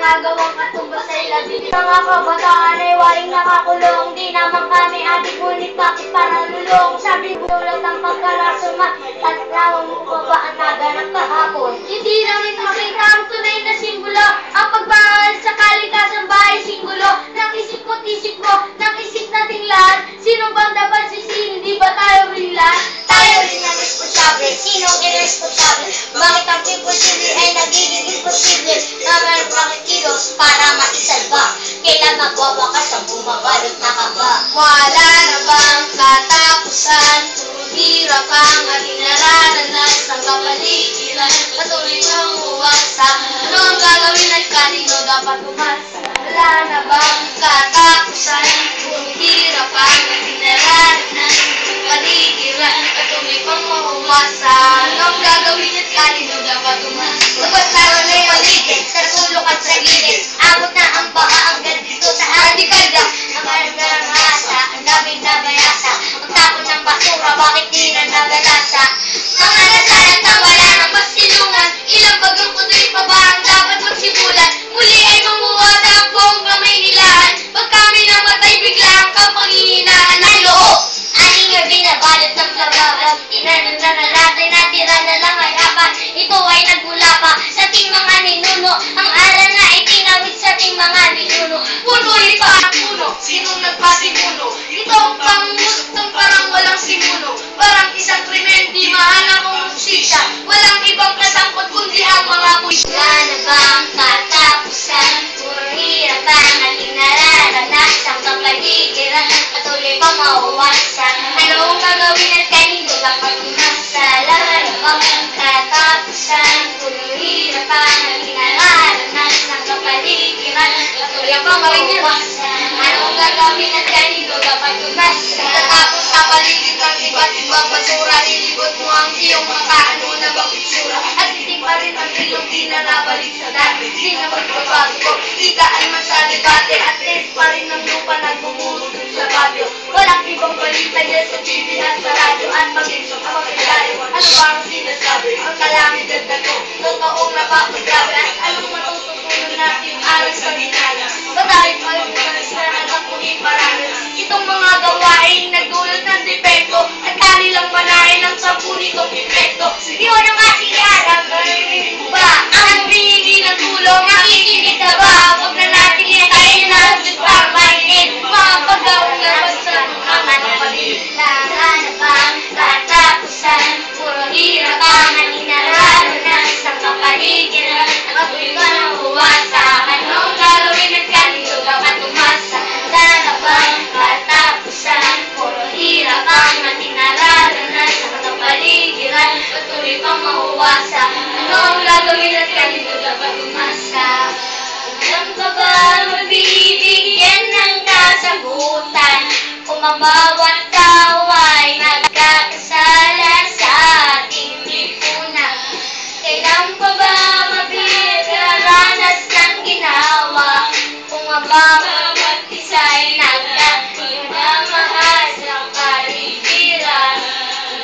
mga gawang katumbas sa ilalim. Mga kabataan ay waring nakakulong, di naman kami adik, ngunit bakit para lulong? Sabi mo tulad ng pagkalasuma at lamang mo pa ba ang naganap kahapon? Hindi namin makita ang tunay na simbolo, ang pagmahal sa kaligtasang bahay singgulo. Nang isip ko't isip mo, nang isip nating lahat, sino bang dapat sisihin? Hindi ba tayo rin lahat? Tayo rin ang responsable. Sino ang irresponsable? Bakit ang imposible ay nagiging imposible? Naman makikilos para maisalba. Kailan magwawakas ang bumabalot na kaba? Wala na bang katapusan? Puro hirap ang ating nararanas ng kapaligiran. Patuloy ng uwagsak. Ano ang gagawin at kanino dapat umasa? Wala na bang katapusan? Puro hirap ang ating nararanas ng kapaligiran. Patuloy pang umasa. Ano ang gagawin at kanino dapat umasa? Sapat tayo na yung paligid, sa sulok at sa gilid. Abot na ang baka hanggang dito sa adikalda. Ang alam-galang asa, ang daming nabayasa. Magtapon ng basura, bakit di na nagalasa? Mga nasalat na wala ng pasilungan. Ilang bagang kutuloy pa ba ang dapat magsimulan? Muli ay mamuwata ang buong kamay nilaan. Pag kami namatay, bigla ang kapanghihinaan ng loob. Aning nga binabalot ng lababag. Tinanan na natin, natira na lang ay apat. Ito ay nagmula pa sa ating mga ninuno. Ang aral na itinawid sa ating mga ninuno. Punoy pa ang puno, sinong nagpasimuno? Ito ang pangustong parang walang simuno. Parang isang krimen, di mahanap ang musisya. Walang ibang kasangkot kundi ang mga puisya. Wala na bang katapusan? Puro hirap ang ating nararanas. Ang kapaligiran, patuloy pa mauwasan. Ano ang gagawin at kanino dapat umasa? Wala na bang katapusan? Puro hirap ang ating nararanas. Ang kapaligiran, patuloy pa mauwasan. Ano ang gagawin at kanino dapat umasa? Tatapos sa paligid ng iba't ibang basura, ilibot mo ang iyong mata. Ano na bang itsura? At hindi pa rin ang ilong, di na nabalik sa dati. Di na magbabago, itaan man sa debate. At test pa rin ng lupa nagbumulot sa bagyo. Walang ibang balita yan sa TV at sa radyo. At maging sa mga kailayo, ano ba ang sinasabi? Ang kalamidad na to, totoong napapaglabi. At anong matututunan natin aral sa ginala? Ba't tayo kalimutan sa nagkakunin parang itong mga gawain nagdulot ng depekto at kanilang manahin ang sampu nitong epekto. Yun ang ating alam, narinig mo ba? Ang hinihingi ng tulong, nakikinig na ba? Huwag na natin ikain na husbit para mainin mga pagawang labas sa mga napalit. Wala na bang katapusan? Puro hirap ang ating nararanas ang kapaligiran. Patuloy ka na huwasan. Anong gagawin at kanino dapat umasa? Wala na bang katapusan? Puro hirap ang ating nararanas ang kapaligiran. Patuloy pang mahuwasan. Ano ang gagawin at kanino dapat umasa? Alam ka ba mabibigyan ng kasagutan kung ang bawat tao ay nagkakasala sa ating lipunan? Kailan pa ba mabibigaranas ng ginawa kung ang bawat isa ay nagkakasala sa paligiran?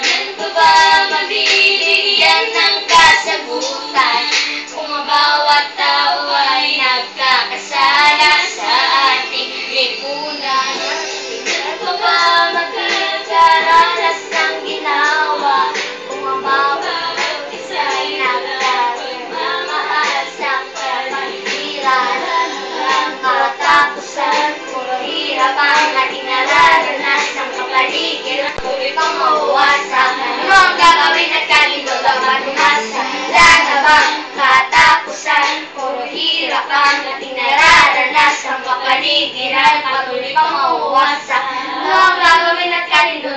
Kailan pa ba mabibigyan ng kasagutan kung ang bawat tao ay nagkakasala sa ating lipunan? Kailan pa ba magkakaranas ng ginawa kung ang bawat isa ay nagkakasala sa paligiran? Ang katapusan, puro hirap ang ating nararanas ng kapaligiran. Tuloy pang mauwasan. Ano ang gagawin at kanino dapat umasa? Wala na bang katapusan? Puro hirap ang ating nararanas ng kapaligiran. Patuloy pang mauwasan. Ano ang gagawin at kanino